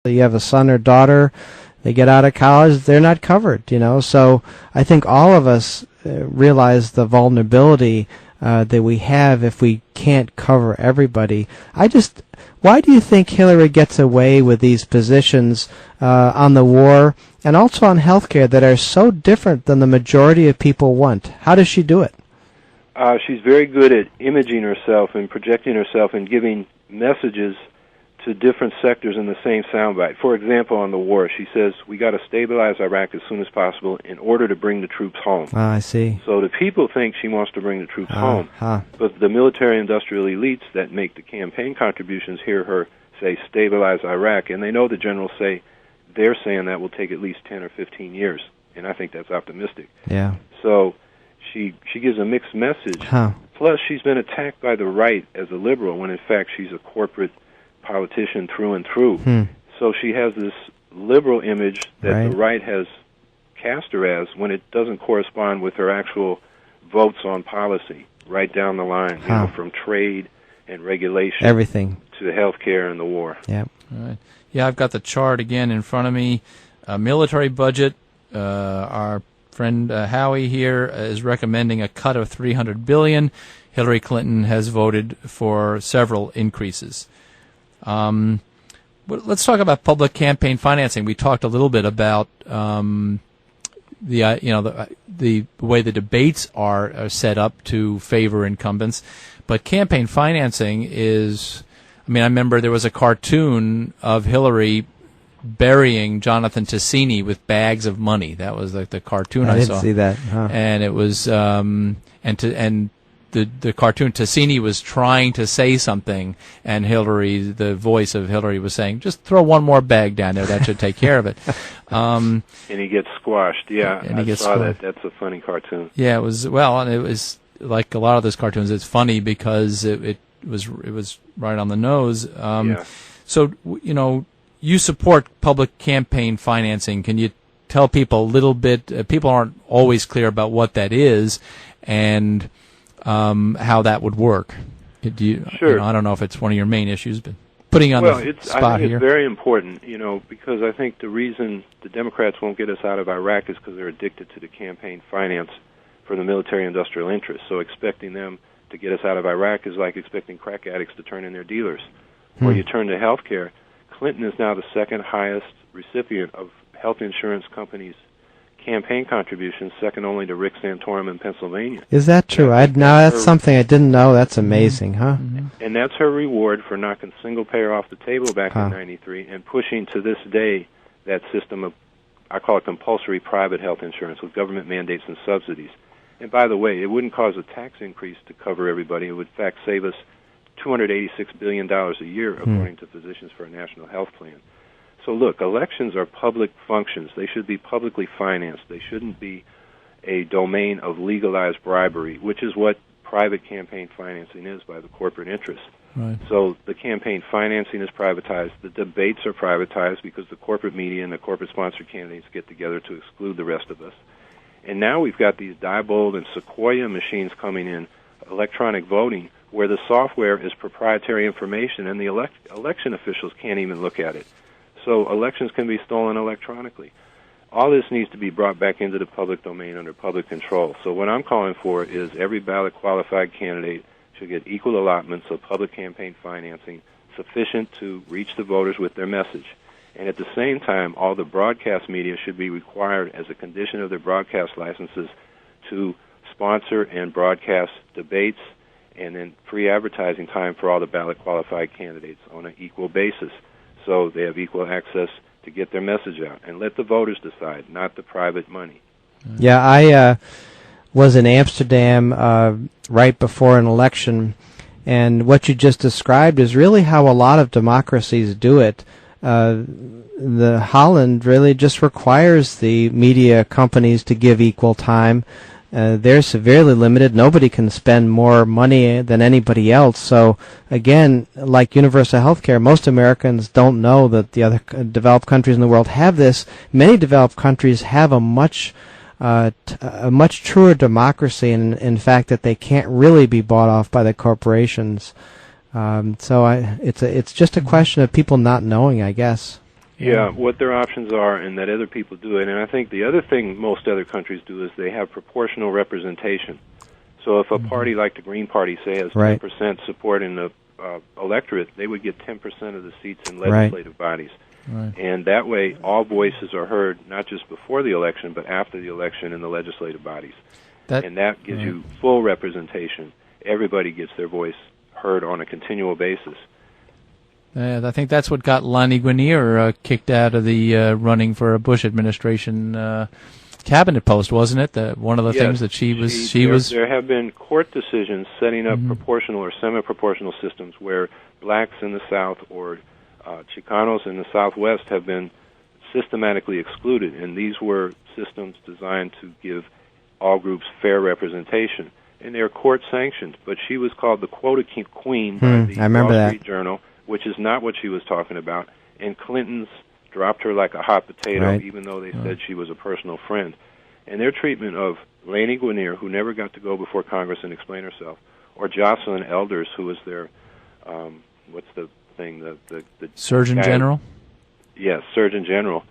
You have a son or daughter, they get out of college, they're not covered, So I think all of us realize the vulnerability that we have if we can't cover everybody. Why do you think Hillary gets away with these positions on the war and also on healthcare that are so different than the majority of people want? How does she do it? She's very good at imaging herself and projecting herself and giving messages to different sectors in the same soundbite. For example, on the war, she says, we got to stabilize Iraq as soon as possible in order to bring the troops home. I see. So the people think she wants to bring the troops home, but the military-industrial elites that make the campaign contributions hear her say, stabilize Iraq, and they know the generals say, they're saying that will take at least 10 or 15 years, and I think that's optimistic. Yeah. So she gives a mixed message. Plus, she's been attacked by the right as a liberal, when in fact she's a corporate politician through and through. So she has this liberal image that the right has cast her as when it doesn't correspond with her actual votes on policy right down the line, from trade and regulation, everything, to health care and the war. Yeah. All right. Yeah, I've got the chart again in front of me. Military budget, our friend Howie here is recommending a cut of $300 billion. Hillary Clinton has voted for several increases. But let's talk about public campaign financing. We talked a little bit about the way the debates are set up to favor incumbents, but campaign financing is. I mean, I remember there was a cartoon of Hillary burying Jonathan Tassini with bags of money. That was like the cartoon I saw. I didn't see that. And it was the cartoon, Tassini was trying to say something, and Hillary, the voice of Hillary, was saying, just throw one more bag down there, that should take care of it. And he gets squashed, I saw that. That's a funny cartoon. Yeah, it was, and it was like a lot of those cartoons, it's funny because it was right on the nose. So, you support public campaign financing. Can you tell people a little bit, people aren't always clear about what that is, and how that would work. Sure. I don't know if it's one of your main issues, but putting on the spot I think here. It's very important, because I think the reason the Democrats won't get us out of Iraq is because they're addicted to the campaign finance for the military-industrial interests. So expecting them to get us out of Iraq is like expecting crack addicts to turn in their dealers. Or you turn to health care. Clinton is now the second highest recipient of health insurance companies' campaign contributions, second only to Rick Santorum in Pennsylvania. Is that true? That's something I didn't know. That's amazing, And that's her reward for knocking single payer off the table back in '93 and pushing to this day that system of, I call it compulsory private health insurance with government mandates and subsidies. And by the way, it wouldn't cause a tax increase to cover everybody. It would, in fact, save us $286 billion a year, according to Physicians for a National Health Plan. So look, elections are public functions. They should be publicly financed. They shouldn't be a domain of legalized bribery, which is what private campaign financing is by the corporate interests. Right. So the campaign financing is privatized. The debates are privatized because the corporate media and the corporate-sponsored candidates get together to exclude the rest of us. And now we've got these Diebold and Sequoia machines coming in, electronic voting, where the software is proprietary information and the election officials can't even look at it. So elections can be stolen electronically. All this needs to be brought back into the public domain under public control. So what I'm calling for is every ballot qualified candidate should get equal allotments of public campaign financing sufficient to reach the voters with their message. And at the same time, all the broadcast media should be required as a condition of their broadcast licenses to sponsor and broadcast debates and then free advertising time for all the ballot qualified candidates on an equal basis, so they have equal access to get their message out. And let the voters decide, not the private money. Yeah, I was in Amsterdam right before an election, and what you just described is really how a lot of democracies do it. The Holland really just requires the media companies to give equal time. They're severely limited. Nobody can spend more money than anybody else. So, again, like universal health care, most Americans don't know that the other developed countries in the world have this. Many developed countries have a much truer democracy, and in fact that they can't really be bought off by the corporations. It's just a question of people not knowing, I guess. Yeah, what their options are and that other people do it. And I think the other thing most other countries do is they have proportional representation. So if a party like the Green Party, say, has 10% support in the electorate, they would get 10% of the seats in legislative bodies. Right. And that way all voices are heard, not just before the election, but after the election in the legislative bodies. And that gives you full representation. Everybody gets their voice heard on a continual basis. I think that's what got Lani Guinier kicked out of the running for a Bush administration cabinet post, wasn't it? One of the things that she was. There have been court decisions setting up proportional or semi-proportional systems where blacks in the South or Chicanos in the Southwest have been systematically excluded, and these were systems designed to give all groups fair representation. And they're court-sanctioned, but she was called the quota queen by the Wall Street Journal, which is not what she was talking about. And Clinton's dropped her like a hot potato, even though they said she was a personal friend. And their treatment of Lani Guinier, who never got to go before Congress and explain herself, or Jocelyn Elders, who was their, what's the thing? The Surgeon General? Yes, Surgeon General.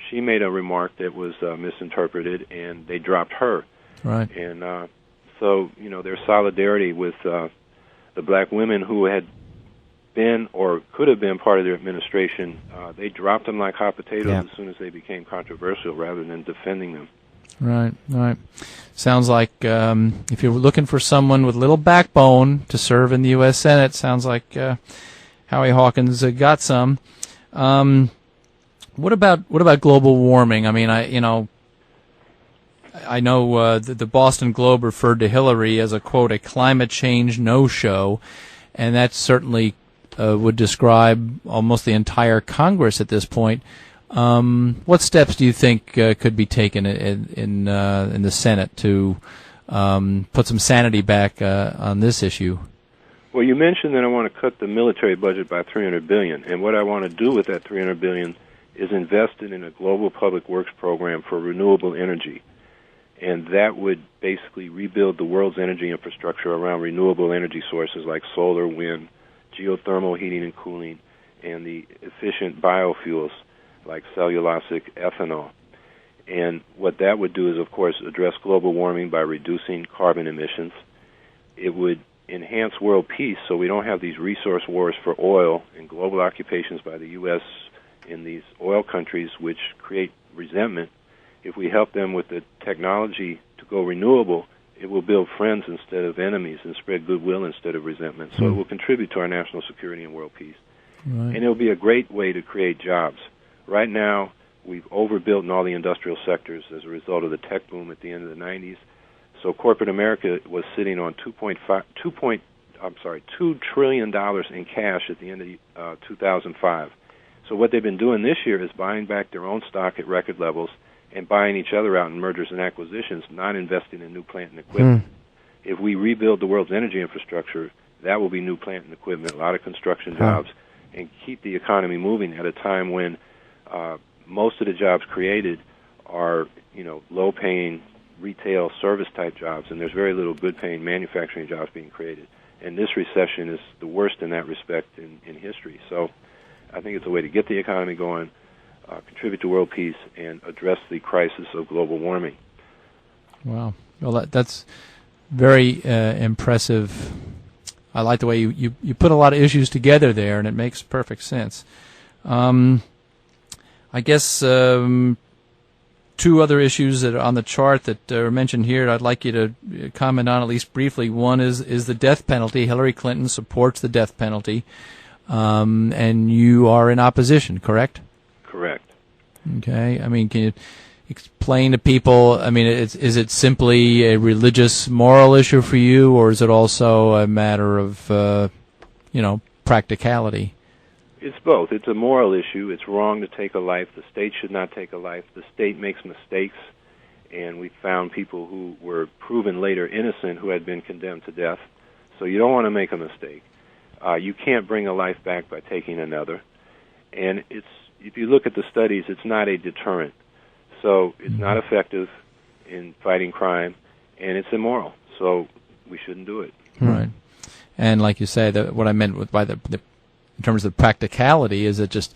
She made a remark that was misinterpreted, and they dropped her. Right. And so, their solidarity with the black women who had been or could have been part of their administration, they dropped them like hot potatoes as soon as they became controversial rather than defending them. Right. Sounds like if you're looking for someone with little backbone to serve in the U.S. Senate, sounds like Howie Hawkins got some. What about global warming? I mean, I know the Boston Globe referred to Hillary as a, quote, a climate change no-show, and that certainly would describe almost the entire Congress at this point. What steps do you think could be taken in the Senate to put some sanity back on this issue? Well, you mentioned that I want to cut the military budget by $300 billion, and what I want to do with that $300 billion is invest it in a global public works program for renewable energy. And that would basically rebuild the world's energy infrastructure around renewable energy sources like solar, wind, geothermal heating and cooling, and the efficient biofuels like cellulosic ethanol. And what that would do is, of course, address global warming by reducing carbon emissions. It would enhance world peace so we don't have these resource wars for oil and global occupations by the U.S. in these oil countries which create resentment. If we help them with the technology to go renewable, it will build friends instead of enemies and spread goodwill instead of resentment. So it will contribute to our national security and world peace. Right. And it will be a great way to create jobs. Right now, we've overbuilt in all the industrial sectors as a result of the tech boom at the end of the 90s. So corporate America was sitting on $2 trillion in cash at the end of 2005. So what they've been doing this year is buying back their own stock at record levels and buying each other out in mergers and acquisitions, not investing in new plant and equipment. If we rebuild the world's energy infrastructure, that will be new plant and equipment, a lot of construction jobs, and keep the economy moving at a time when most of the jobs created are, low-paying retail service-type jobs, and there's very little good-paying manufacturing jobs being created. And this recession is the worst in that respect in history. So I think it's a way to get the economy going, contribute to world peace, and address the crisis of global warming. Wow. Well, that's very impressive. I like the way you put a lot of issues together there, and it makes perfect sense. I guess two other issues that are on the chart that are mentioned here I'd like you to comment on at least briefly. One is the death penalty. Hillary Clinton supports the death penalty, and you are in opposition, correct? Correct. Okay. I mean, can you explain to people, I mean, is it simply a religious, moral issue for you, or is it also a matter of, practicality? It's both. It's a moral issue. It's wrong to take a life. The state should not take a life. The state makes mistakes, and we found people who were proven later innocent who had been condemned to death. So you don't want to make a mistake. You can't bring a life back by taking another. And if you look at the studies, it's not a deterrent. So it's not effective in fighting crime, and it's immoral. So we shouldn't do it. Right. And like you say, what I meant by the in terms of practicality is it is